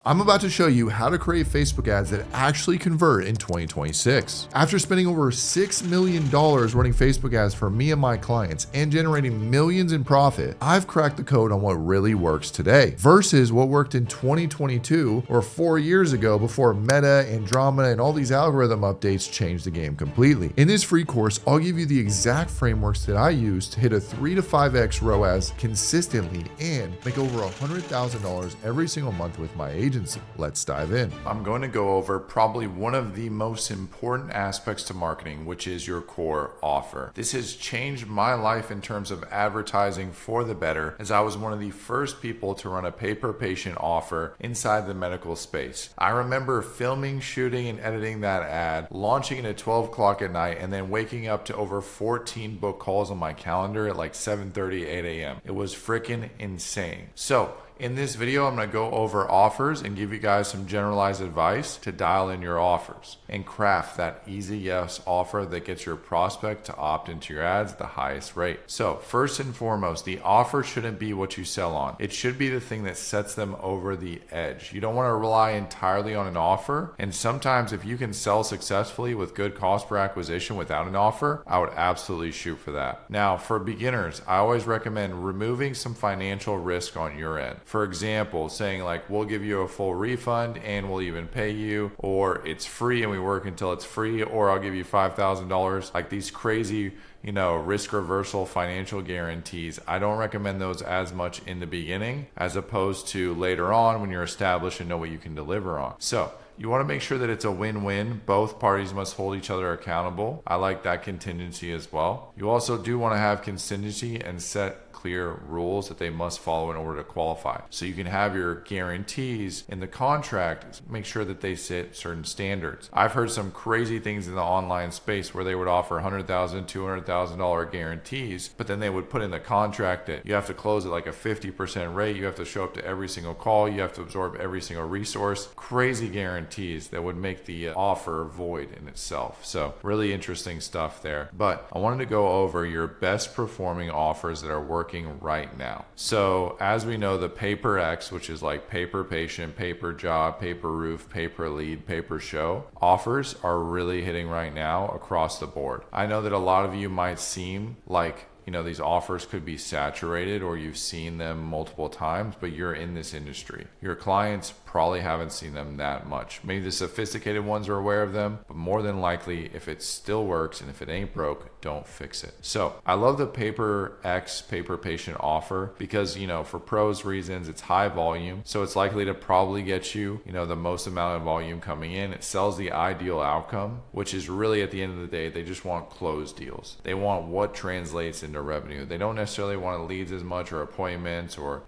I'm about to show you how to create Facebook ads that actually convert in 2026. After spending over $6 million running Facebook ads for me and my clients and generating millions in profit, I've cracked the code on what really works today versus what worked in 2022 or 4 years ago before Meta, Andromeda, and all these algorithm updates changed the game completely. In this free course, I'll give you the exact frameworks that I use to hit a 3 to 5x ROAS consistently and make over $100,000 every single month with my agency. Let's dive in. I'm going to go over probably one of the most important aspects to marketing, which is your core offer. This has changed my life in terms of advertising for the better, as I was one of the first people to run a pay-per-patient offer inside the medical space. I remember filming, shooting, and editing that ad, launching it at 12 o'clock at night, and then waking up to over 14 book calls on my calendar at like 7:30, 8 a.m. It was freaking insane. So in this video, I'm going to go over offers and give you guys some generalized advice to dial in your offers and craft that easy yes offer that gets your prospect to opt into your ads at the highest rate. So first and foremost, the offer shouldn't be what you sell on. It should be the thing that sets them over the edge. You don't want to rely entirely on an offer. And sometimes if you can sell successfully with good cost per acquisition without an offer, I would absolutely shoot for that. Now, for beginners, I always recommend removing some financial risk on your end. For example, saying like, we'll give you a full refund and we'll even pay you, or it's free and we work until it's free, or I'll give you $5,000. Like these crazy, risk reversal financial guarantees. I don't recommend those as much in the beginning as opposed to later on when you're established and know what you can deliver on. So you want to make sure that it's a win-win. Both parties must hold each other accountable. I like that contingency as well. You also do want to have contingency and set clear rules that they must follow in order to qualify. So you can have your guarantees in the contract, make sure that they set certain standards. I've heard some crazy things in the online space where they would offer $100,000, $200,000 guarantees, but then they would put in the contract that you have to close at like a 50% rate, you have to show up to every single call, you have to absorb every single resource. Crazy guarantees that would make the offer void in itself. So really interesting stuff there. But I wanted to go over your best performing offers that are working right now. So as we know, the paper X, which is like paper patient, paper job, paper roof, paper lead, paper show, offers are really hitting right now across the board. I know that a lot of you might seem like these offers could be saturated or you've seen them multiple times, but you're in this industry. Your clients probably haven't seen them that much. Maybe the sophisticated ones are aware of them, but more than likely, if it still works and if it ain't broke, don't fix it. So I love the paper X paper patient offer because, for pros reasons, it's high volume. So it's likely to probably get you, the most amount of volume coming in. It sells the ideal outcome, which is really at the end of the day, they just want closed deals. They want what translates into revenue. They don't necessarily want leads as much or appointments or,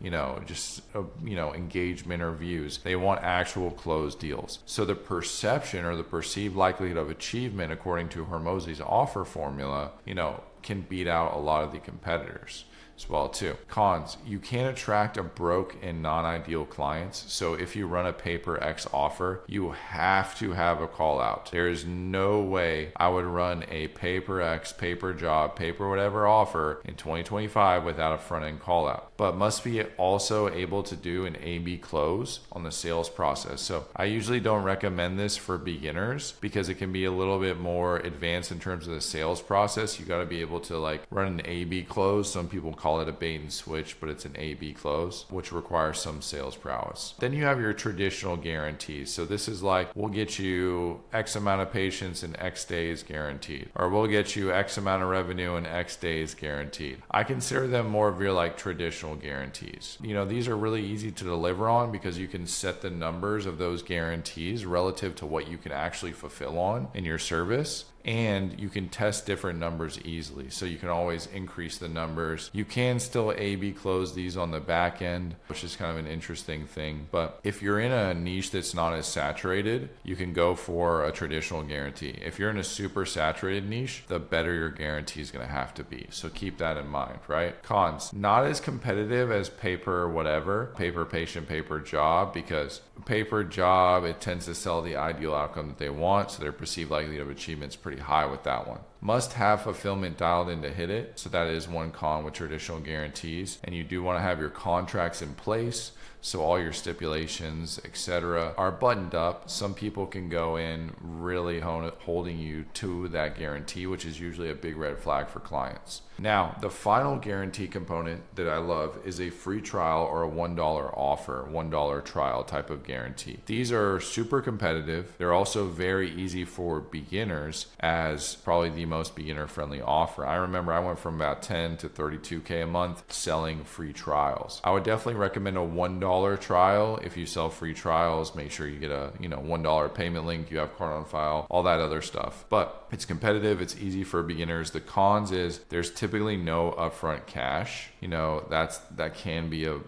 engagement or views. They want actual closed deals. So the perception or the perceived likelihood of achievement, according to Hormozi's offer formula, can beat out a lot of the competitors as well too. Cons, you can't attract a broke and non-ideal clients. So if you run a paper X offer, you have to have a call out. There is no way I would run a paper X, paper job, paper whatever offer in 2025 without a front end call out, but must be also able to do an A/B close on the sales process. So I usually don't recommend this for beginners because it can be a little bit more advanced in terms of the sales process. You got to be able to run an A/B close. Some people call it a bait and switch, but it's an A/B close, which requires some sales prowess. Then you have your traditional guarantees. So this is like, we'll get you X amount of patients in X days guaranteed, or we'll get you X amount of revenue in X days guaranteed. I consider them more of your traditional guarantees. These are really easy to deliver on because you can set the numbers of those guarantees relative to what you can actually fulfill on in your service. And you can test different numbers easily. So you can always increase the numbers. You can still A/B close these on the back end, which is kind of an interesting thing. But if you're in a niche that's not as saturated, you can go for a traditional guarantee. If you're in a super saturated niche, the better your guarantee is going to have to be. So keep that in mind, right? Cons, not as competitive as paper whatever, paper patient, paper job, because paper job, it tends to sell the ideal outcome that they want. So their perceived likelihood of achievement is pretty high with that one. Must have fulfillment dialed in to hit it. So that is one con with traditional guarantees. And you do want to have your contracts in place So all your stipulations, etc., are buttoned up. Some people can go in really holding you to that guarantee, which is usually a big red flag for clients. Now, the final guarantee component that I love is a free trial or a $1 offer, $1 trial type of guarantee. These are super competitive. They're also very easy for beginners, as probably the most beginner-friendly offer. I remember I went from about 10 to 32K a month selling free trials. I would definitely recommend a $1 trial. If you sell free trials, make sure you get a $1 payment link, you have card on file, all that other stuff. But it's competitive, it's easy for beginners. The cons is there's typically no upfront cash. That can be a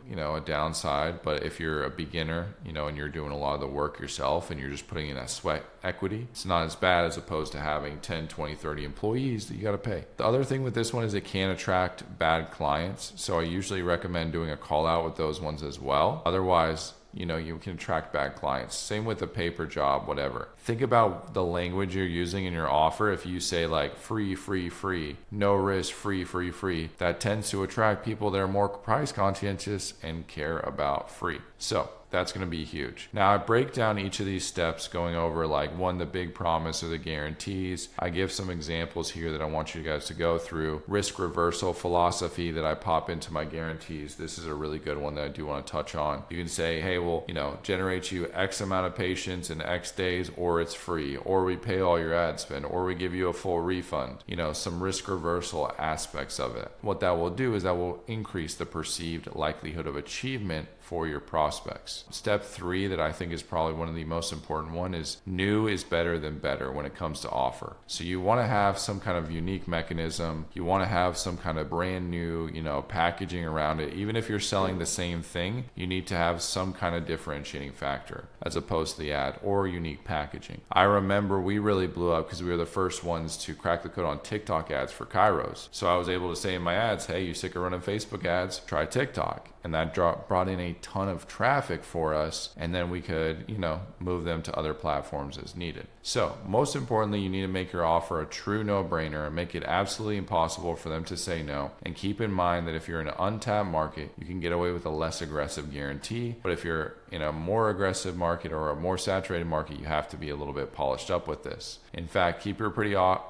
downside, but if you're a beginner, and you're doing a lot of the work yourself and you're just putting in that sweat equity, it's not as bad as opposed to having 10, 20, 30 employees that you got to pay. The other thing with this one is it can attract bad clients. So I usually recommend doing a call out with those ones as well. Otherwise, you can attract bad clients. Same with a paper job, whatever. Think about the language you're using in your offer. If you say like free, free, free, no risk, free, free, free, that tends to attract people that are more price conscientious and care about free. So that's going to be huge. Now I break down each of these steps, going over like one, the big promise or the guarantees. I give some examples here that I want you guys to go through. Risk reversal philosophy that I pop into my guarantees. This is a really good one that I do want to touch on. You can say, hey, well, generate you X amount of patients in X days, or it's free, or we pay all your ad spend, or we give you a full refund. Some risk reversal aspects of it. What that will do is that will increase the perceived likelihood of achievement for your prospects. Step 3 that I think is probably one of the most important one is new is better than better when it comes to offer. So you want to have some kind of unique mechanism. You want to have some kind of brand new, packaging around it. Even if you're selling the same thing, you need to have some kind of differentiating factor as opposed to the ad or unique packaging. I remember we really blew up because we were the first ones to crack the code on TikTok ads for Kairos. So I was able to say in my ads, hey, you sick of running Facebook ads? Try TikTok. And that brought in a ton of traffic for us. And then we could, move them to other platforms as needed. So most importantly, you need to make your offer a true no-brainer and make it absolutely impossible for them to say no. And keep in mind that if you're in an untapped market, you can get away with a less aggressive guarantee. But if you're in a more aggressive market or a more saturated market, you have to be a little bit polished up with this. In fact, keep your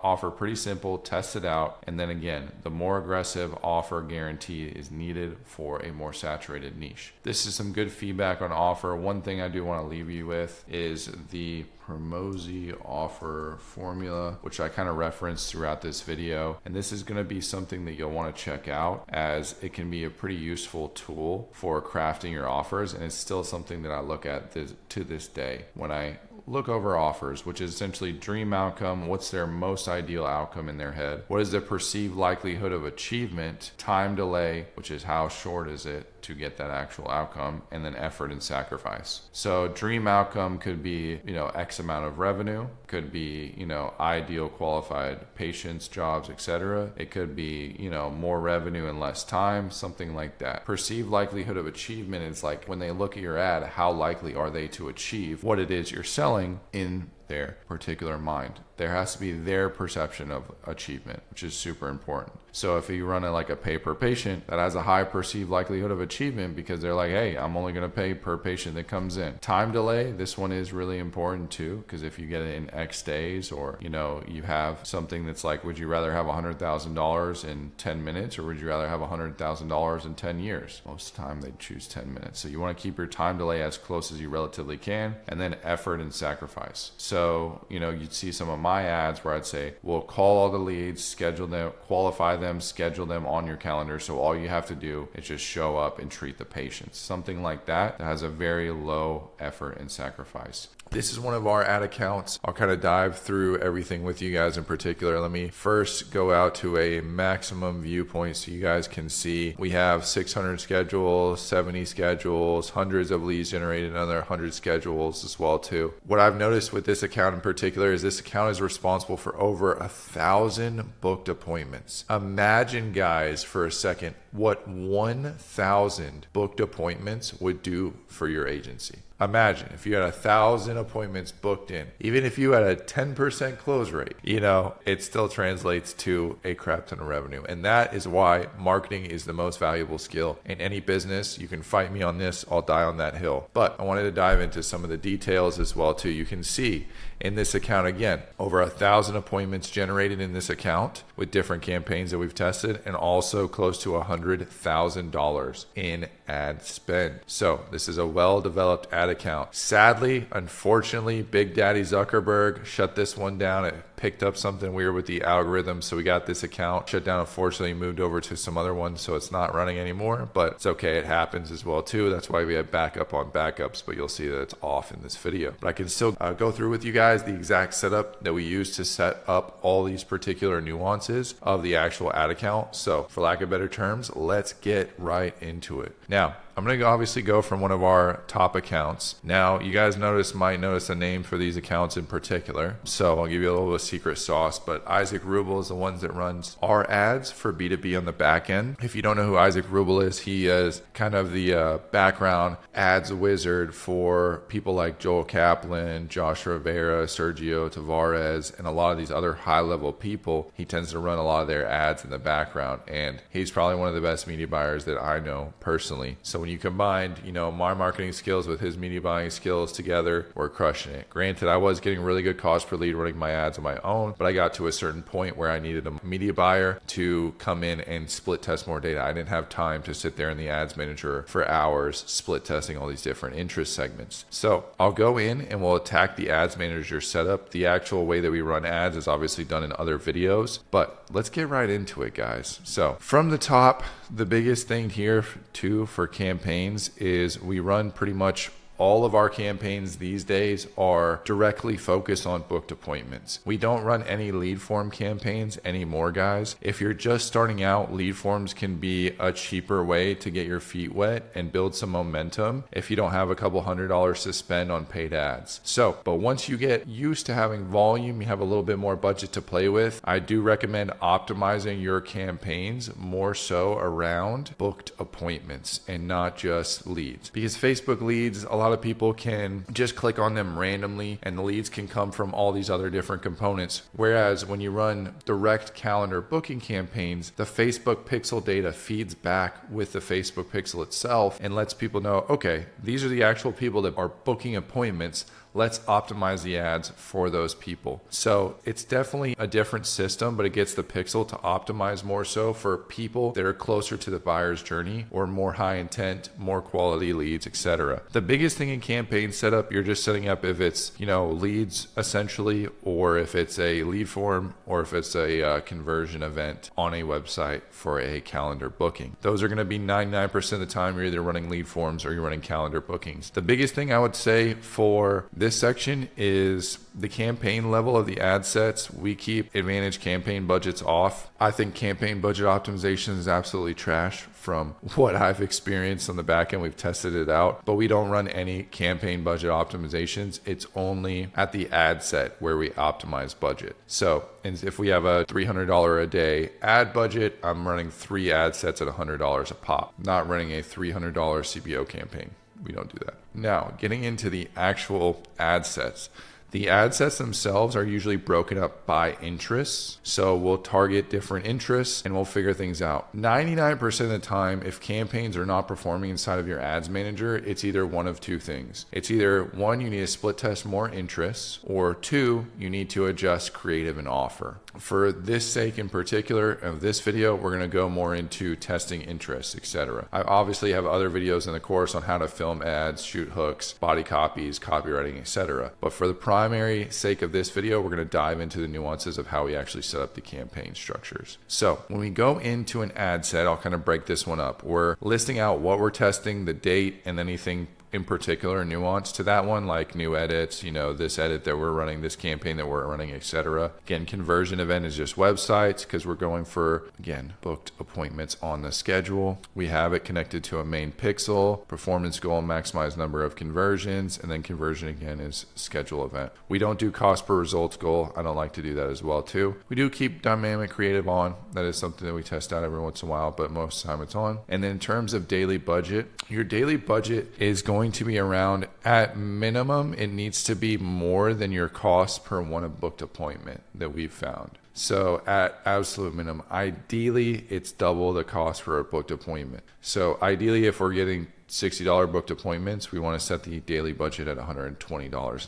offer pretty simple, test it out. And then again, the more aggressive offer guarantee is needed for a more saturated niche. This is some good feedback on offer. One thing I do want to leave you with is the Hormozi offer formula, which I kind of referenced throughout this video. And this is going to be something that you'll want to check out, as it can be a pretty useful tool for crafting your offers. And it's still something that I look at to this day when I look over offers, which is essentially dream outcome. What's their most ideal outcome in their head? What is the perceived likelihood of achievement? Time delay, which is how short is it to get that actual outcome? And then effort and sacrifice. So dream outcome could be, X amount of revenue, could be, ideal qualified patients, jobs, etc. It could be, more revenue in less time, something like that. Perceived likelihood of achievement is like when they look at your ad, how likely are they to achieve what it is you're selling in their particular mind. There has to be their perception of achievement, which is super important. So if you run it like a pay per patient, that has a high perceived likelihood of achievement because they're like, hey, I'm only going to pay per patient that comes in. Time delay, this one is really important too, because if you get it in X days, or you have something that's like, would you rather have $100,000 in 10 minutes or would you rather have $100,000 in 10 years? Most of the time they choose 10 minutes. So you want to keep your time delay as close as you relatively can, and then effort and sacrifice. So you'd see some of my ads where I'd say, we'll call all the leads, schedule them, qualify them, schedule them on your calendar. So all you have to do is just show up and treat the patients. Something like that has a very low effort and sacrifice. This is one of our ad accounts. I'll kind of dive through everything with you guys in particular. Let me first go out to a maximum viewpoint so you guys can see. We have 600 schedules, 70 schedules, hundreds of leads generated, another 100 schedules as well too. What I've noticed with this account in particular is this account is responsible for over 1,000 booked appointments. Imagine, guys, for a second, what 1,000 booked appointments would do for your agency. Imagine if you had 1,000 appointments booked in, even if you had a 10% close rate, it still translates to a crap ton of revenue. And that is why marketing is the most valuable skill in any business. You can fight me on this, I'll die on that hill. But I wanted to dive into some of the details as well too. You can see in this account, again, over 1,000 appointments generated in this account with different campaigns that we've tested, and also close to $100,000 in ad spend. So this is a well-developed ad account. Sadly, unfortunately, Big Daddy Zuckerberg shut this one down. It picked up something weird with the algorithm, so we got this account shut down. Unfortunately, moved over to some other ones, so it's not running anymore, but it's okay. It happens as well too. That's why we have backup on backups, but you'll see that it's off in this video. But I can still go through with you guys the exact setup that we use to set up all these particular nuances of the actual ad account. So for lack of better terms, let's get right into it. Now, I'm going to obviously go from one of our top accounts. Now, you guys might notice a name for these accounts in particular. So I'll give you a little bit of secret sauce, but Isaac Rubel is the ones that runs our ads for B2B on the back end. If you don't know who Isaac Rubel is, he is kind of the background ads wizard for people like Joel Kaplan, Josh Rivera, Sergio Tavares, and a lot of these other high-level people. He tends to run a lot of their ads in the background, and he's probably one of the best media buyers that I know personally. So when you combined, my marketing skills with his media buying skills together, we're crushing it. Granted, I was getting really good cost per lead running my ads on my own, but I got to a certain point where I needed a media buyer to come in and split test more data. I didn't have time to sit there in the ads manager for hours split testing all these different interest segments. So I'll go in and we'll attack the ads manager setup. The actual way that we run ads is obviously done in other videos, but let's get right into it, guys. So from the top, the biggest thing here too for campaigns is we run pretty much all of our campaigns these days are directly focused on booked appointments. We don't run any lead form campaigns anymore, guys. If you're just starting out, lead forms can be a cheaper way to get your feet wet and build some momentum if you don't have a couple $100s to spend on paid ads. But once you get used to having volume, you have a little bit more budget to play with, I do recommend optimizing your campaigns more so around booked appointments and not just leads. Because Facebook leads, a lot of people can just click on them randomly and the leads can come from all these other different components. Whereas when you run direct calendar booking campaigns, the Facebook pixel data feeds back with the Facebook pixel itself and lets people know, okay, these are the actual people that are booking appointments. Let's optimize the ads for those people. So it's definitely a different system, but it gets the pixel to optimize more so for people that are closer to the buyer's journey or more high intent, more quality leads, etc. The biggest thing in campaign setup, you're just setting up if it's, leads essentially, or if it's a lead form, or if it's a conversion event on a website for a calendar booking. Those are going to be 99% of the time you're either running lead forms or you're running calendar bookings. The biggest thing I would say for this section is the campaign level of the ad sets. We keep advantage campaign budgets off. I think campaign budget optimization is absolutely trash from what I've experienced on the back end. We've tested it out, but we don't run any campaign budget optimizations. It's only at the ad set where we optimize budget. So if we have a $300 a day ad budget, I'm running 3 ad sets at $100 a pop, not running a $300 CPO campaign. We don't do that. Now, getting into the actual ad sets. The ad sets themselves are usually broken up by interests. So we'll target different interests and we'll figure things out. 99% of the time, if campaigns are not performing inside of your ads manager, it's either one of two things. It's either 1, you need to split test more interests, or 2, you need to adjust creative and offer. For this sake in particular of this video, we're going to go more into testing interests, etc. I obviously have other videos in the course on how to film ads, shoot hooks, body copies, copywriting, etc. But for the primary sake of this video, we're going to dive into the nuances of how we actually set up the campaign structures. So when we go into an ad set, I'll kind of break this one up. We're listing out what we're testing, the date, and anything in particular nuance to that one, like new edits, this edit that we're running, this campaign that we're running, etc. Again, conversion event is just websites because we're going for, again, booked appointments on the schedule. We have it connected to a main pixel, performance goal, maximize number of conversions, and then conversion again is schedule event. We don't do cost per results goal. I don't like to do that as well too. We do keep dynamic creative on. That is something that we test out every once in a while, but most of the time it's on. And then in terms of daily budget, your daily budget is going going to be around, at minimum, it needs to be more than your cost per one booked appointment that we've found. So at absolute minimum, ideally, it's double the cost for a booked appointment. So ideally, if we're getting $60 booked appointments, we want to set the daily budget at $120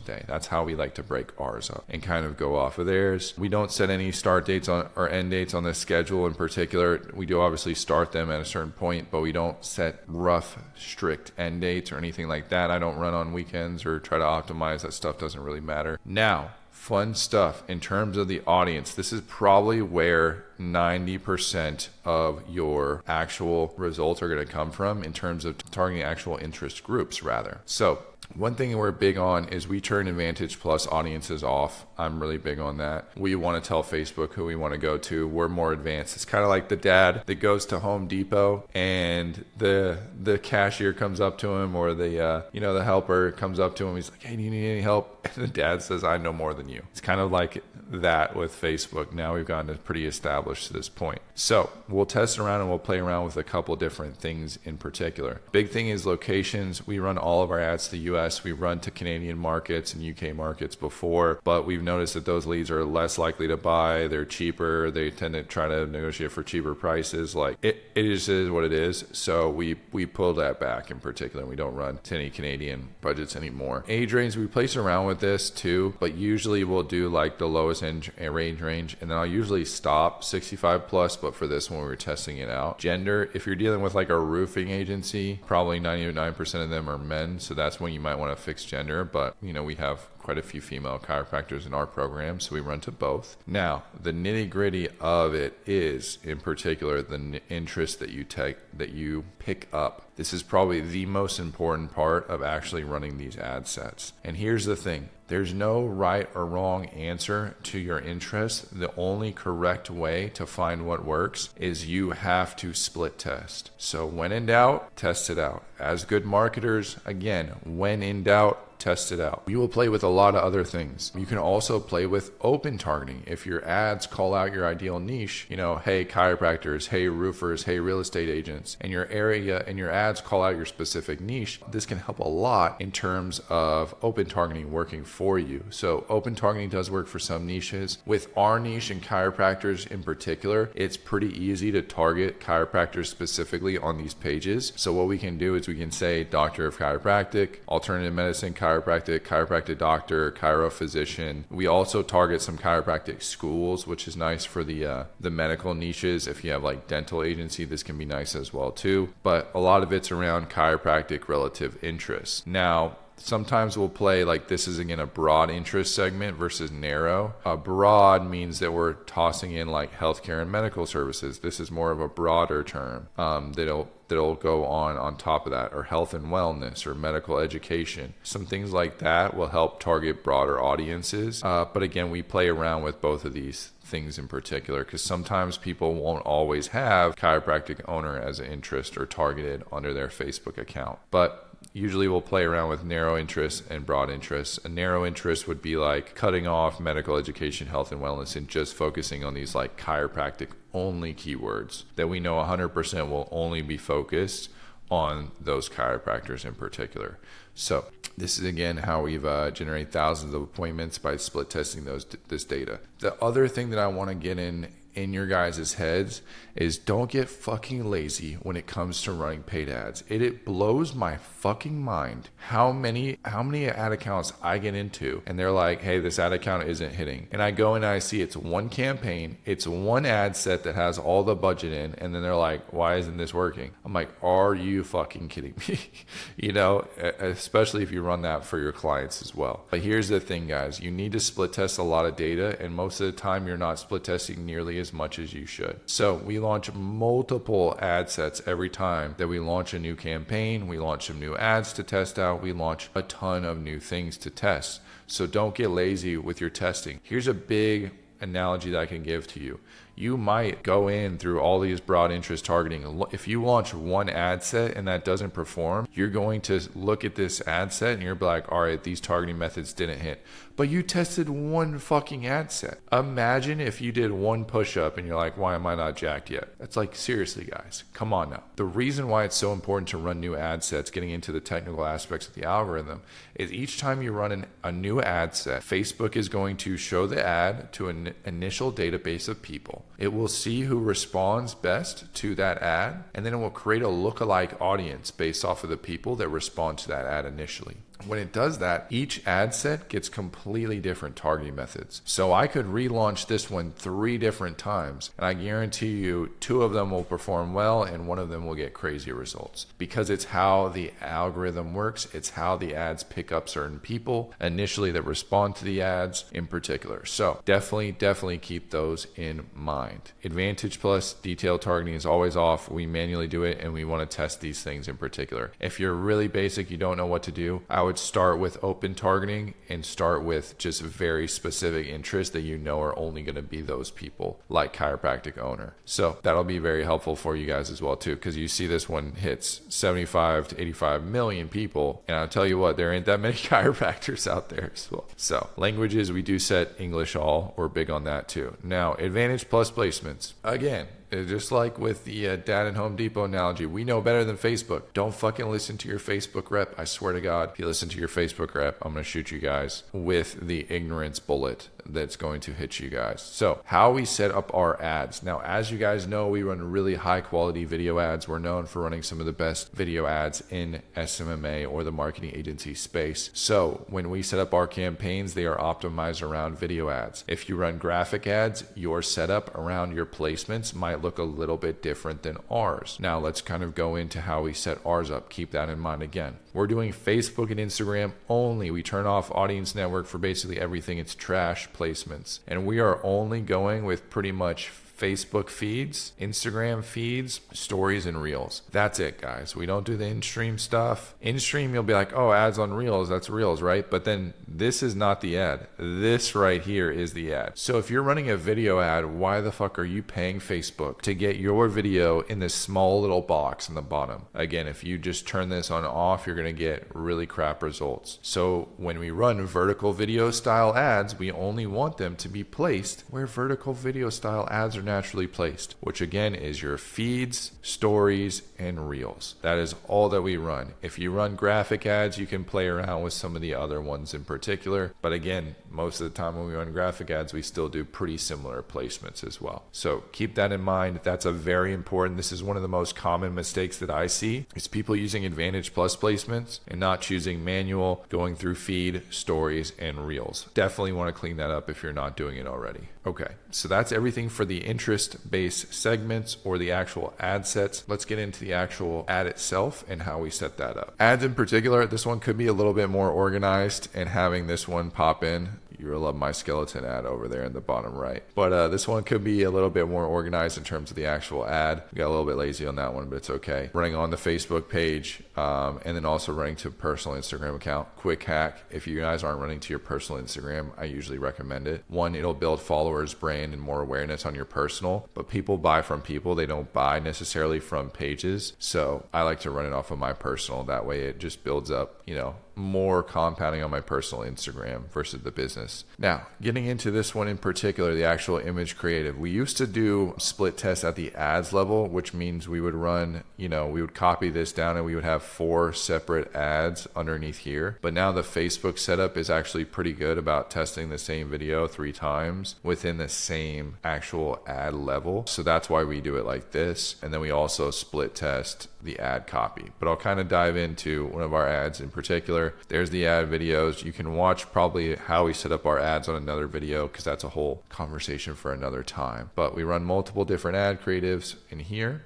a day. That's how we like to break ours up and kind of go off of theirs. We don't set any start dates on or end dates on the schedule in particular. We do obviously start them at a certain point, but we don't set rough, strict end dates or anything like that. I don't run on weekends or try to optimize. That stuff doesn't really matter. Now, fun stuff in terms of the audience. This is probably where 90% of your actual results are going to come from in terms of targeting actual interest groups rather. So one thing we're big on is we turn Advantage Plus audiences off. I'm really big on that. We want to tell Facebook who we want to go to. We're more advanced. It's kind of like the dad that goes to Home Depot and the cashier comes up to him, or the helper comes up to him. He's like, "Hey, do you need any help?" And the dad says, "I know more than you." It's kind of like that with Facebook. Now we've gotten pretty established to this point. So we'll test around and we'll play around with a couple different things in particular. Big thing is locations. We run all of our ads to the US. We run to Canadian markets and UK markets before, but we've noticed that those leads are less likely to buy. They're cheaper. They tend to try to negotiate for cheaper prices. Like it just is what it is. So we pull that back in particular. We don't run to any Canadian budgets anymore. Age range, we place around with this too, but usually we'll do like the lowest end range, and then I'll usually stop 65 plus, but for this one we were testing it out. Gender, if you're dealing with like a roofing agency, probably 99% of them are men, so that's when you might want to fix gender, but we have quite a few female chiropractors in our program, so we run to both. Now, the nitty gritty of it is, in particular, the interest that you pick up. This is probably the most important part of actually running these ad sets. And here's the thing. There's no right or wrong answer to your interest. The only correct way to find what works is you have to split test. So when in doubt, test it out. As good marketers, again, when in doubt, test it out. You will play with a lot of other things. You can also play with open targeting. If your ads call out your ideal niche, hey chiropractors, hey roofers, hey real estate agents, and your area and your ads call out your specific niche, this can help a lot in terms of open targeting working for you. So open targeting does work for some niches. With our niche and chiropractors in particular, it's pretty easy to target chiropractors specifically on these pages. So what we can do is we can say doctor of chiropractic, alternative medicine chiropractic doctor, chiro physician. We also target some chiropractic schools, which is nice for the medical niches. If you have like dental agency, this can be nice as well too. But a lot of it's around chiropractic relative interest. Now, sometimes we'll play like this is again a broad interest segment versus narrow. A broad means that we're tossing in like healthcare and medical services. This is more of a broader term that'll go on top of that, or health and wellness or medical education. Some things like that will help target broader audiences. But again, we play around with both of these things in particular because sometimes people won't always have chiropractic owner as an interest or targeted under their Facebook account. But usually we'll play around with narrow interests and broad interests. A narrow interest would be like cutting off medical education, health and wellness, and just focusing on these like chiropractic only keywords that we know 100% will only be focused on those chiropractors in particular. So this is again how we've generated thousands of appointments by split testing this data. The other thing that I want to get in your guys' heads is don't get fucking lazy when it comes to running paid ads. It blows my fucking mind how many ad accounts I get into and they're like, hey, this ad account isn't hitting. And I go and I see it's one campaign, it's one ad set that has all the budget in, and then they're like, why isn't this working? I'm like, are you fucking kidding me? Especially if you run that for your clients as well. But here's the thing, guys, you need to split test a lot of data, and most of the time you're not split testing nearly as much as you should. So we launch multiple ad sets every time that we launch a new campaign. We launch some new ads to test out. We launch a ton of new things to test. So don't get lazy with your testing. Here's a big analogy that I can give to you. You might go in through all these broad interest targeting. If you launch one ad set and that doesn't perform, you're going to look at this ad set and you're like, all right, these targeting methods didn't hit. But you tested one fucking ad set. Imagine if you did one push-up and you're like, why am I not jacked yet? It's like, seriously, guys, come on now. The reason why it's so important to run new ad sets, getting into the technical aspects of the algorithm, is each time you run a new ad set, Facebook is going to show the ad to an initial database of people. It will see who responds best to that ad, and then it will create a lookalike audience based off of the people that respond to that ad initially. When it does that, each ad set gets completely different targeting methods. So I could relaunch this one 3 different times, and I guarantee you 2 of them will perform well and 1 of them will get crazy results, because it's how the algorithm works. It's how the ads pick up certain people initially that respond to the ads in particular. So definitely keep those in mind. Advantage plus detailed targeting is always off. We manually do it, and we want to test these things in particular. If you're really basic, you don't know what to do, I would start with open targeting and start with just very specific interests that you know are only going to be those people, like chiropractic owner. So that'll be very helpful for you guys as well too, because you see this one hits 75 to 85 million people, and I'll tell you what, there ain't that many chiropractors out there as well. So languages, we do set English all. We're big on that too. Now, advantage plus placements. Again, just like with the Dad and Home Depot analogy, we know better than Facebook. Don't fucking listen to your Facebook rep. I swear to God, if you listen to your Facebook rep, I'm going to shoot you guys with the ignorance bullet that's going to hit you guys. So how we set up our ads. Now, as you guys know, we run really high quality video ads. We're known for running some of the best video ads in SMMA or the marketing agency space. So when we set up our campaigns, they are optimized around video ads. If you run graphic ads, your setup around your placements might look a little bit different than ours. Now let's kind of go into how we set ours up. Keep that in mind again. We're doing Facebook and Instagram only. We turn off audience network for basically everything. It's trash placements. And we are only going with pretty much Facebook feeds, Instagram feeds, stories, and reels. That's it, guys. We don't do the in-stream stuff. In-stream, you'll be like, oh, ads on reels, that's reels, right? But then this is not the ad. This right here is the ad. So if you're running a video ad, why the fuck are you paying Facebook to get your video in this small little box in the bottom? Again, if you just turn this on off, you're going to get really crap results. So when we run vertical video style ads, we only want them to be placed where vertical video style ads are naturally placed, which again is your feeds, stories, and reels. That is all that we run. If you run graphic ads, you can play around with some of the other ones in particular. But again, most of the time when we run graphic ads, we still do pretty similar placements as well. So keep that in mind. That's a very important, this is one of the most common mistakes that I see, is people using Advantage Plus placements and not choosing manual, going through feed, stories, and reels. Definitely want to clean that up if you're not doing it already. Okay, so that's everything for the interest-based segments or the actual ad sets. Let's get into the actual ad itself and how we set that up. Ads in particular, this one could be a little bit more organized, and having this one pop in, you'll love my skeleton ad over there in the bottom right. But this one could be a little bit more organized in terms of the actual ad. We got a little bit lazy on that one, but it's okay. Running on the Facebook page and then also running to a personal Instagram account. Quick hack, if you guys aren't running to your personal Instagram, I usually recommend it. One, it'll build followers, brand, and more awareness on your personal. But people buy from people. They don't buy necessarily from pages. So I like to run it off of my personal. That way it just builds up, more compounding on my personal Instagram versus the business. Now, getting into this one in particular, the actual image creative. We used to do split tests at the ads level, which means we would run, we would copy this down and we would have 4 separate ads underneath here. But now the Facebook setup is actually pretty good about testing the same video 3 times within the same actual ad level. So that's why we do it like this. And then we also split test the ad copy. But I'll kind of dive into one of our ads in particular. There's the ad videos. You can watch probably how we set up our ads on another video, because that's a whole conversation for another time. But we run multiple different ad creatives in here.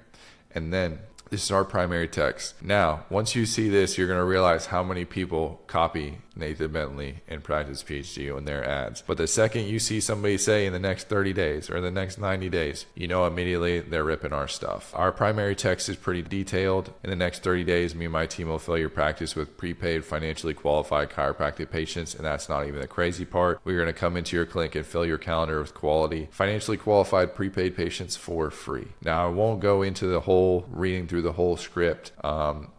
And then This is our primary text. Now, once you see this, you're going to realize how many people copy Nathan Bentley and Practice PhD on their ads. But the second you see somebody say in the next 30 days or the next 90 days, you know immediately they're ripping our stuff. Our primary text is pretty detailed. In the next 30 days, me and my team will fill your practice with prepaid, financially qualified chiropractic patients. And that's not even the crazy part. We're going to come into your clinic and fill your calendar with quality, financially qualified prepaid patients for free. Now, I won't go into the whole reading through the whole script.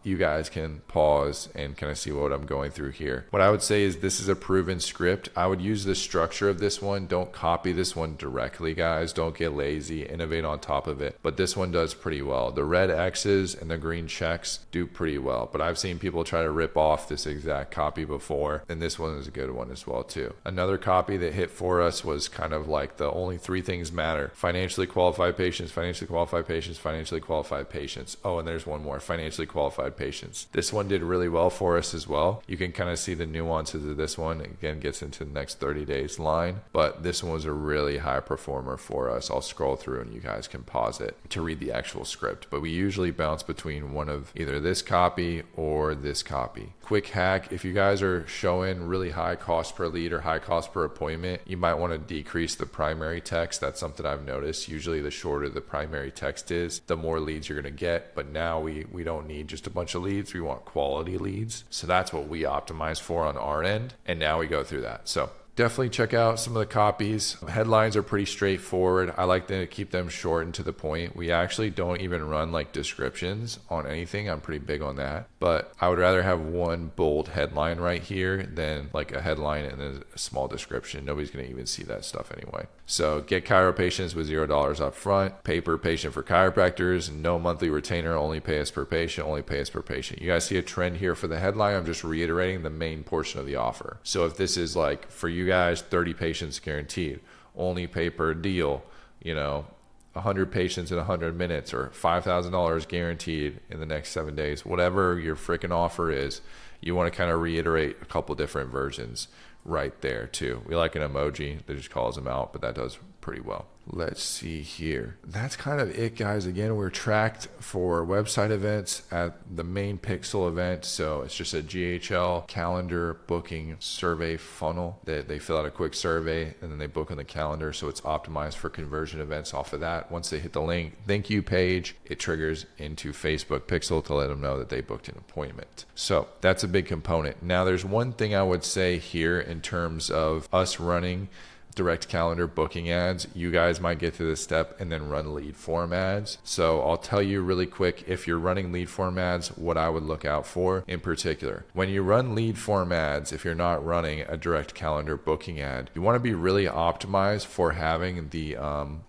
You guys can pause and kind of see what I'm going through here. What I would say is this is a proven script. I would use the structure of this one. Don't copy this one directly, guys. Don't get lazy. Innovate on top of it. But this one does pretty well. The red X's and the green checks do pretty well. But I've seen people try to rip off this exact copy before, and this one is a good one as well too. Another copy that hit for us was kind of like the only three things matter: financially qualified patients, financially qualified patients, financially qualified patients. Oh, and there's one more: financially qualified patients. This one did really well for us as well. You can kind of see the nuances of this one. Again, gets into the next 30 days line, but this one was a really high performer for us. I'll scroll through and you guys can pause it to read the actual script, but we usually bounce between one of either this copy or this copy. Quick hack: if you guys are showing really high cost per lead or high cost per appointment, you might want to decrease the primary text. That's something I've noticed. Usually the shorter the primary text is, the more leads you're going to get. But now we don't need just a bunch of leads. We want quality leads. So that's what we optimize for on our end. And now we go through that. So definitely check out some of the copies. Headlines are pretty straightforward. I like to keep them short and to the point. We actually don't even run like descriptions on anything. I'm pretty big on that. But I would rather have one bold headline right here than like a headline and a small description. Nobody's going to even see that stuff anyway. So get chiro patients with $0 up front. Pay per patient for chiropractors. No monthly retainer. Only pay us per patient. Only pay us per patient. You guys see a trend here for the headline. I'm just reiterating the main portion of the offer. So if this is like for you guys, 30 patients guaranteed, only pay per deal, 100 patients in 100 minutes, or $5,000 guaranteed in the next 7 days, whatever your freaking offer is, you want to kind of reiterate a couple different versions right there too. We like an emoji that just calls them out, but that does pretty well. Let's see here. That's kind of it, guys. Again, we're tracked for website events at the main Pixel event. So it's just a GHL calendar booking survey funnel that they fill out a quick survey and then they book on the calendar. So it's optimized for conversion events off of that. Once they hit the link, thank you page, it triggers into Facebook Pixel to let them know that they booked an appointment. So that's a big component. Now, there's one thing I would say here in terms of us running direct calendar booking ads. You guys might get to this step and then run lead form ads. So I'll tell you really quick, if you're running lead form ads, what I would look out for in particular. When you run lead form ads, if you're not running a direct calendar booking ad, you want to be really optimized for having the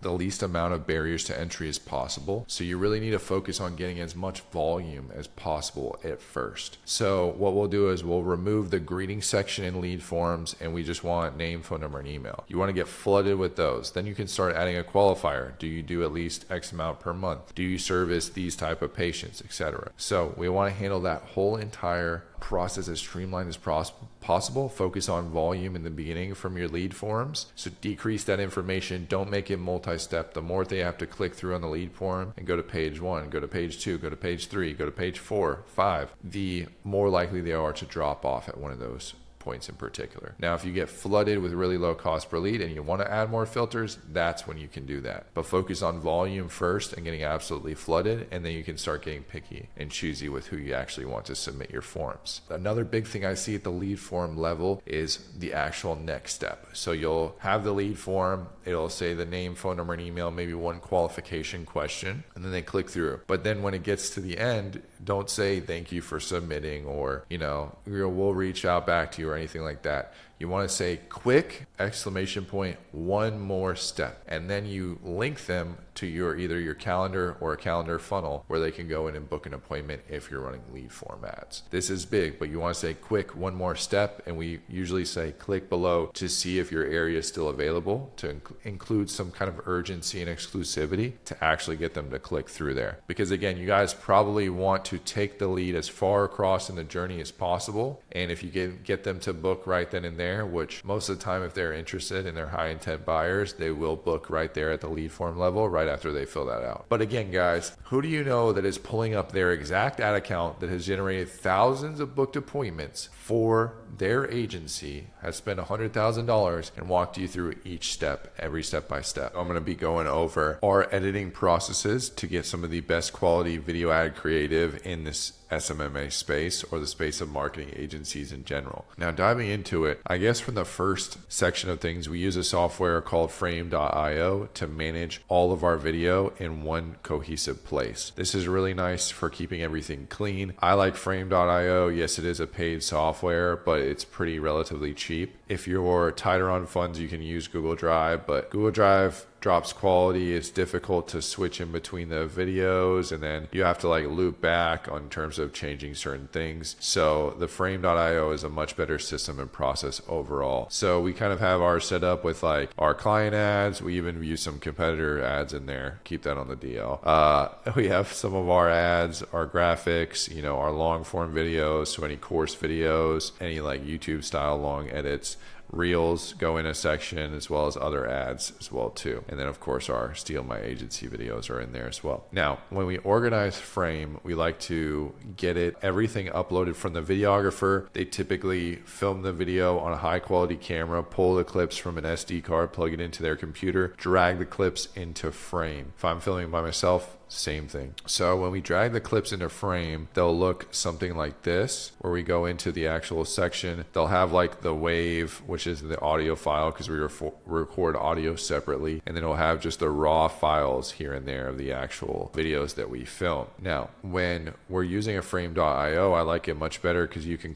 least amount of barriers to entry as possible. So you really need to focus on getting as much volume as possible at first. So what we'll do is we'll remove the greeting section in lead forms and we just want name, phone number, and email. You want to get flooded with those. Then you can start adding a qualifier. Do you do at least X amount per month? Do you service these type of patients, etc.? So we want to handle that whole entire process as streamlined as possible. Focus on volume in the beginning from your lead forms. So decrease that information. Don't make it multi-step. The more they have to click through on the lead form and go to page 1, go to page 2, go to page 3, go to page 4, 5, the more likely they are to drop off at one of those points in particular. Now, if you get flooded with really low cost per lead and you want to add more filters, that's when you can do that. But focus on volume first and getting absolutely flooded, and then you can start getting picky and choosy with who you actually want to submit your forms. Another big thing I see at the lead form level is the actual next step. So you'll have the lead form, it'll say the name, phone number, and email, maybe one qualification question, and then they click through. But then when it gets to the end, don't say thank you for submitting or, we'll reach out back to you or anything like that. You want to say quick, exclamation point, one more step. And then you link them to either your calendar or a calendar funnel where they can go in and book an appointment if you're running lead form ads. This is big, but you want to say quick, one more step. And we usually say click below to see if your area is still available, to include some kind of urgency and exclusivity to actually get them to click through there. Because again, you guys probably want to take the lead as far across in the journey as possible. And if you get them to book right then and there, which most of the time, if they're interested and they're high intent buyers, they will book right there at the lead form level right after they fill that out. But again, guys, who do you know that is pulling up their exact ad account that has generated thousands of booked appointments for their agency, has spent $100,000 and walked you through each step, every step by step? I'm going to be going over our editing processes to get some of the best quality video ad creative in this SMMA space, or the space of marketing agencies in general. Now, diving into it, I guess from the first section of things, we use a software called Frame.io to manage all of our video in one cohesive place. This is really nice for keeping everything clean. I like Frame.io. Yes, it is a paid software, but it's pretty relatively cheap. If you're tighter on funds, you can use Google Drive, but Google Drive drops quality. It's difficult to switch in between the videos, and then you have to like loop back on terms of changing certain things. So the Frame.io is a much better system and process overall. So we kind of have ours set up with like our client ads. We even use some competitor ads in there. Keep that on the DL. We have some of our ads, our graphics, our long form videos. So any course videos, any like YouTube style long edits, Reels go in a section, as well as other ads as well too. And then of course our Steal My Agency videos are in there as well. Now, when we organize Frame, we like to get everything uploaded from the videographer. They typically film the video on a high quality camera, pull the clips from an SD card, plug it into their computer, drag the clips into Frame. If I'm filming by myself, same thing. So when we drag the clips into Frame, they'll look something like this, where we go into the actual section. They'll have like the wave, which is the audio file, because we record audio separately, and then it'll have just the raw files here and there of the actual videos that we film. Now, when we're using a Frame.io, I like it much better because you can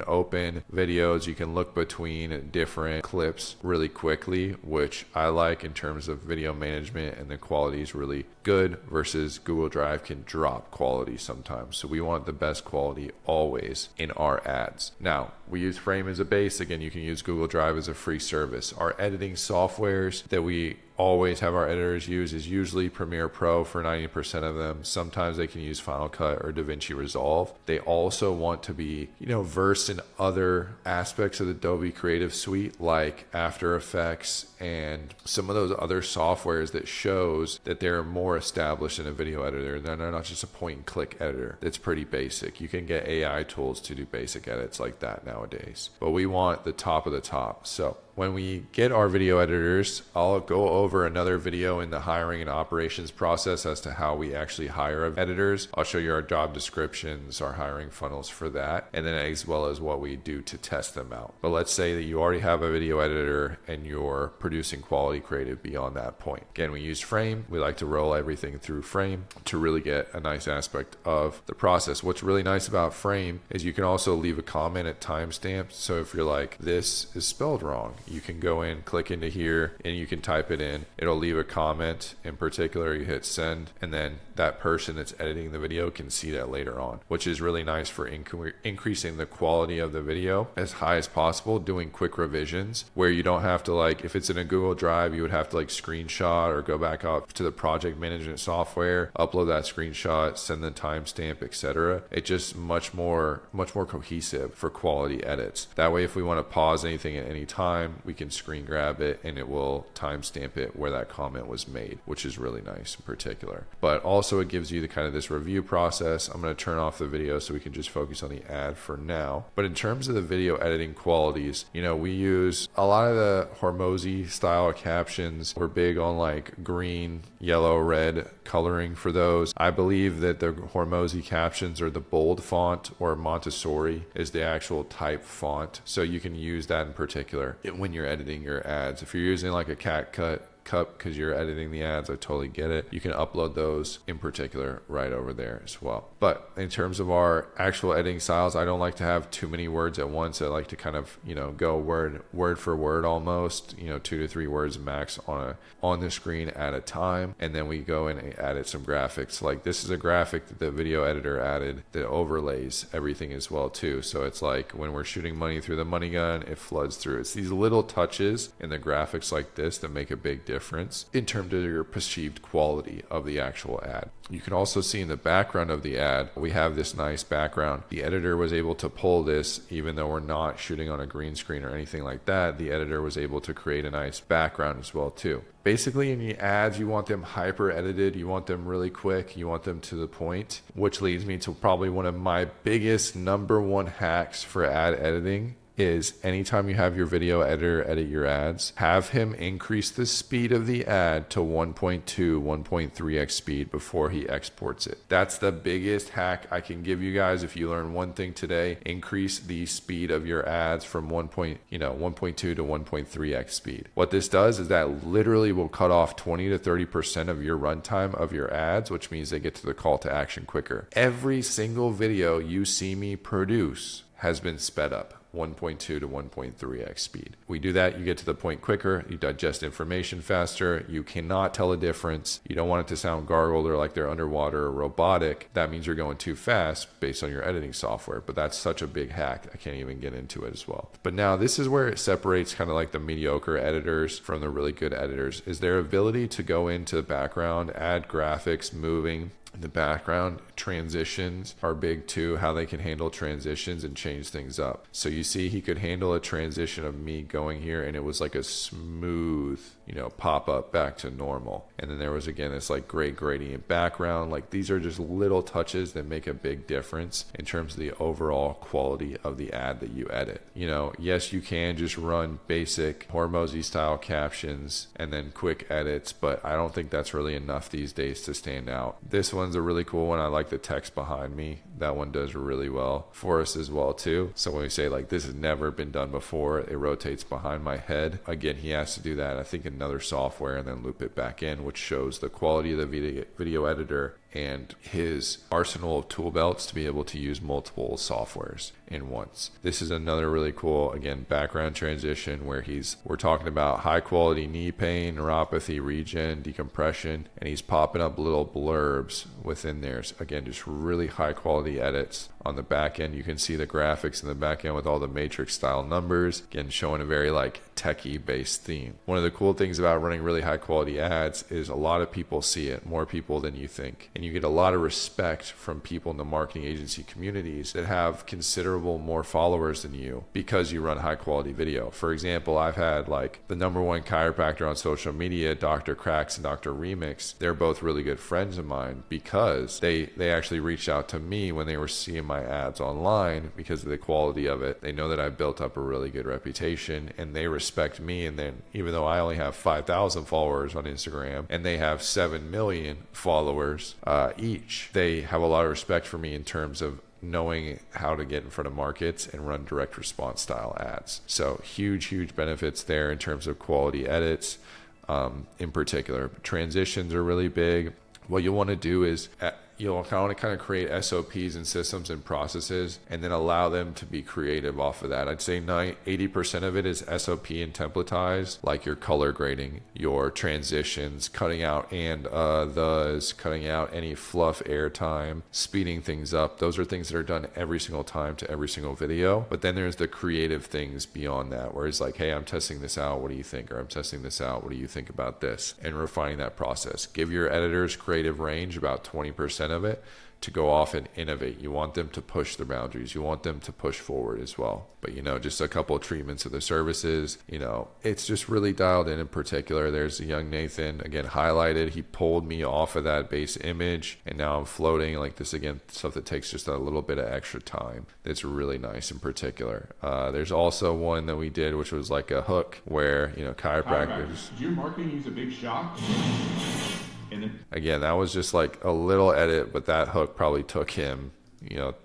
open videos, you can look between different clips really quickly, which I like in terms of video management, and the quality is really good versus Google Drive can drop quality sometimes. So we want the best quality always in our ads. Now, we use Frame as a base. Again, you can use Google Drive as a free service. Our editing softwares that we always have our editors use is usually Premiere Pro for 90% of them. Sometimes they can use Final Cut or DaVinci Resolve. They also want to be, versed in other aspects of the Adobe Creative Suite, like After Effects and some of those other softwares that shows that they're more established in a video editor. They're not just a point and click editor. It's pretty basic. You can get AI tools to do basic edits like that nowadays, but we want the top of the top. So when we get our video editors, I'll go over another video in the hiring and operations process as to how we actually hire editors. I'll show you our job descriptions, our hiring funnels for that, and then as well as what we do to test them out. But let's say that you already have a video editor and you're producing quality creative beyond that point. Again, we use Frame. We like to roll everything through Frame to really get a nice aspect of the process. What's really nice about Frame is you can also leave a comment at timestamps. So if you're like, this is spelled wrong, you can go in, click into here, and you can type it in. It'll leave a comment. In particular, you hit send, and then that person that's editing the video can see that later on, which is really nice for increasing the quality of the video as high as possible, doing quick revisions where you don't have to, like, if it's in a Google Drive, you would have to like screenshot or go back up to the project management software, upload that screenshot, send the timestamp, etc. It's just much more cohesive for quality edits. That way, if we want to pause anything at any time, we can screen grab it and it will timestamp it where that comment was made, which is really nice in particular. But also it gives you the kind of this review process. I'm going to turn off the video so we can just focus on the ad for now. But in terms of the video editing qualities, we use a lot of the Hormozi style captions. We're big on like green, yellow, red coloring for those. I believe that the Hormozi captions are the bold font, or Montessori is the actual type font. So you can use that in particular when you're editing your ads. If you're using like a CapCut because you're editing the ads, I totally get it. You can upload those in particular right over there as well. But in terms of our actual editing styles, I don't like to have too many words at once. I like to kind of, go word for word almost, 2 to 3 words max on the screen at a time. And then we go in and added some graphics. Like this is a graphic that the video editor added that overlays everything as well too. So it's like when we're shooting money through the money gun, it floods through. It's these little touches in the graphics like this that make a big difference difference in terms of your perceived quality of the actual ad. You can also see in the background of the ad, we have this nice background. The editor was able to pull this, even though we're not shooting on a green screen or anything like that, the editor was able to create a nice background as well too. Basically, in the ads, you want them hyper edited, you want them really quick, you want them to the point, which leads me to probably one of my biggest number one hacks for ad editing is anytime you have your video editor edit your ads, have him increase the speed of the ad to 1.2, 1.3x speed before he exports it. That's the biggest hack I can give you guys. If you learn one thing today, increase the speed of your ads from 1.2 to 1.3x speed. What this does is that literally will cut off 20 to 30% of your runtime of your ads, which means they get to the call to action quicker. Every single video you see me produce has been sped up 1.2 to 1.3x speed. We do that, you get to the point quicker, you digest information faster, you cannot tell a difference. You don't want it to sound gargled or like they're underwater or robotic. That means you're going too fast based on your editing software, but that's such a big hack. I can't even get into it as well. But now this is where it separates kind of like the mediocre editors from the really good editors, is their ability to go into the background, add graphics, moving, in the background. Transitions are big too, how they can handle transitions and change things up. So you see he could handle a transition of me going here and it was like a smooth, pop up back to normal. And then there was again this like great gradient background. Like these are just little touches that make a big difference in terms of the overall quality of the ad that you edit. Yes, you can just run basic Hormozi style captions and then quick edits, but I don't think that's really enough these days to stand out. This one's a really cool one. I like the text behind me. That one does really well for us as well too. So when we say like this has never been done before, it rotates behind my head. Again, he has to do that, I think, in another software and then loop it back in, which shows the quality of the video editor and his arsenal of tool belts to be able to use multiple softwares in once. This is another really cool, again, background transition where we're talking about high quality knee pain, neuropathy, regen, decompression, and he's popping up little blurbs within there. So again, just really high quality edits. On the back end, you can see the graphics in the back end with all the matrix style numbers, again, showing a very like techie based theme. One of the cool things about running really high quality ads is a lot of people see it, more people than you think. And you get a lot of respect from people in the marketing agency communities that have considerable more followers than you because you run high quality video. For example, I've had like the number one chiropractor on social media, Dr. Cracks and Dr. Remix. They're both really good friends of mine because they actually reached out to me when they were seeing my ads online because of the quality of it. They know that I've built up a really good reputation and they respect me. And then even though I only have 5,000 followers on Instagram and they have 7 million followers each, they have a lot of respect for me in terms of knowing how to get in front of markets and run direct response style ads. So huge benefits there in terms of quality edits. In particular, transitions are really big. What you want to do is you'll kind of create SOPs and systems and processes and then allow them to be creative off of that. I'd say 80% of it is SOP and templatized, like your color grading, your transitions, cutting out and thes, cutting out any fluff airtime, speeding things up. Those are things that are done every single time to every single video. But then there's the creative things beyond that, where it's like, hey, I'm testing this out. What do you think? Or I'm testing this out. What do you think about this? And refining that process. Give your editors creative range, about 20% of it, to go off and innovate. You want them to push their boundaries. You want them to push forward as well. But, just a couple of treatments of the services, it's just really dialed in particular. There's a young Nathan, again, highlighted. He pulled me off of that base image and now I'm floating like this again, stuff that takes just a little bit of extra time. It's really nice in particular. There's also one that we did, which was like a hook where, chiropractors. Did your marketing use a big shock? Again, that was just like a little edit, but that hook probably took him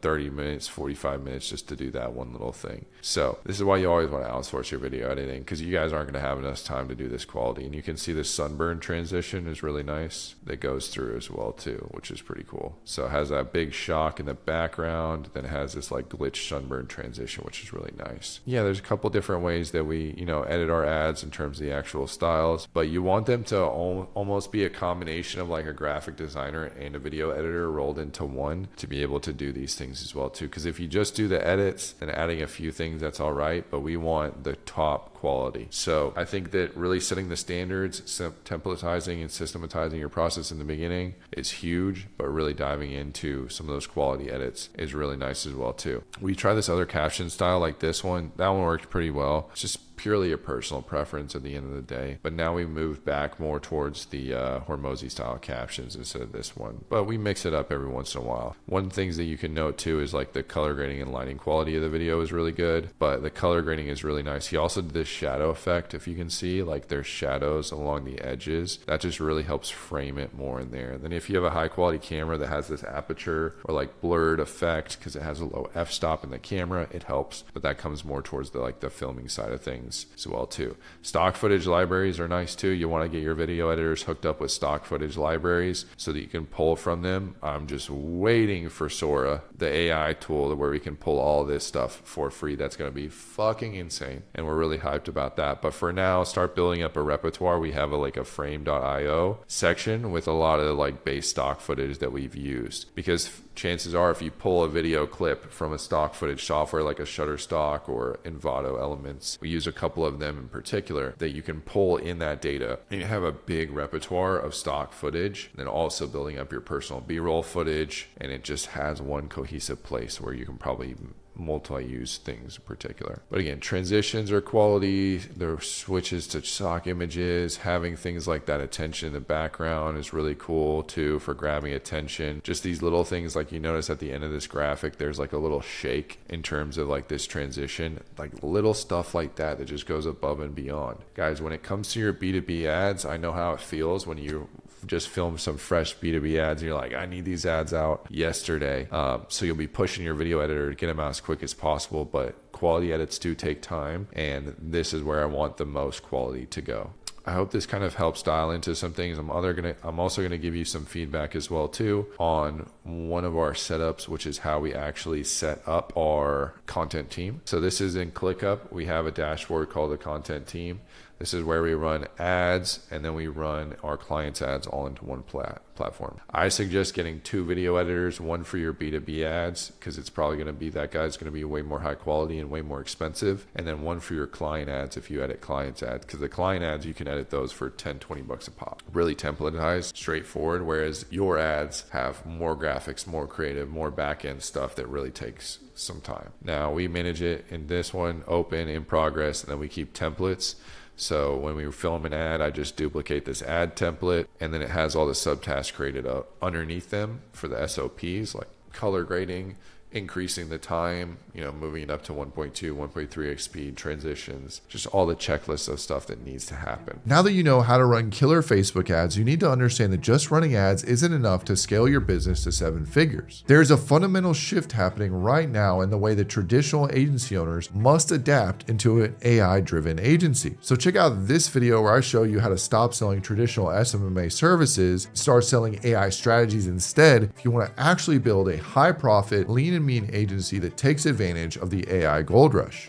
30 minutes, 45 minutes just to do that one little thing. So this is why you always want to outsource your video editing, because you guys aren't going to have enough time to do this quality. And you can see the sunburn transition is really nice. That goes through as well too, which is pretty cool. So it has that big shock in the background, then it has this like glitch sunburn transition, which is really nice. Yeah, there's a couple different ways that we, edit our ads in terms of the actual styles, but you want them to almost be a combination of like a graphic designer and a video editor rolled into one to be able to do do these things as well too. Because if you just do the edits and adding a few things, that's all right, but we want the top quality. So I think that really setting the standards, templatizing and systematizing your process in the beginning is huge, but really diving into some of those quality edits is really nice as well too. We try this other caption style like this one. That one worked pretty well. It's just purely a personal preference at the end of the day. But now we moved back more towards the Hormozi style captions instead of this one. But we mix it up every once in a while. One things that you can note too is like the color grading and lighting quality of the video is really good, but the color grading is really nice. He also did this shadow effect. If you can see, like there's shadows along the edges. That just really helps frame it more in there. Then if you have a high quality camera that has this aperture or like blurred effect because it has a low f-stop in the camera, it helps. But that comes more towards the filming side of things as well too. Stock footage libraries are nice too. You want to get your video editors hooked up with stock footage libraries so that you can pull from them. I'm just waiting for Sora, the AI tool where we can pull all this stuff for free. That's going to be fucking insane, and we're really hyped about that. But for now, start building up a repertoire. We have a frame.io section with a lot of like base stock footage that we've used, because chances are if you pull a video clip from a stock footage software like a Shutterstock or Envato Elements, we use a couple of them in particular that you can pull in that data, and you have a big repertoire of stock footage, and then also building up your personal B-roll footage, and it just has one cohesive place where you can probably multi-use things in particular. But again, transitions are quality, the switches to stock images, having things like that attention in the background is really cool too for grabbing attention. Just these little things, like you notice at the end of this graphic, there's like a little shake in terms of like this transition, like little stuff like that that just goes above and beyond. Guys, when it comes to your B2B ads, I know how it feels when you just film some fresh B2B ads and you're like, I need these ads out yesterday. So you'll be pushing your video editor to get them out as quick as possible, but quality edits do take time, and this is where I want the most quality to go. I hope this kind of helps dial into some things. I'm also going to give you some feedback as well too on one of our setups, which is how we actually set up our content team. So this is in ClickUp. We have a dashboard called the content team. This is where we run ads, and then we run our clients' ads all into one platform. I suggest getting 2 video editors, one for your B2B ads, because it's probably going to be, that guy's going to be way more high quality and way more expensive. And then one for your client ads if you edit clients' ads, because the client ads, you can edit those for $10-20 a pop. Really templatized, straightforward, whereas your ads have more graphics, more creative, more back-end stuff that really takes some time. Now we manage it in this one, open, in progress, and then we keep templates. So when we film an ad, I just duplicate this ad template, and then it has all the subtasks created up underneath them for the SOPs, like color grading, increasing the time, moving it up to 1.2, 1.3x speed, transitions, just all the checklists of stuff that needs to happen. Now that you know how to run killer Facebook ads, you need to understand that just running ads isn't enough to scale your business to 7 figures. There's a fundamental shift happening right now in the way that traditional agency owners must adapt into an AI-driven agency. So check out this video where I show you how to stop selling traditional SMMA services, start selling AI strategies instead if you want to actually build a high-profit, lean and mean agency that takes advantage of the AI gold rush.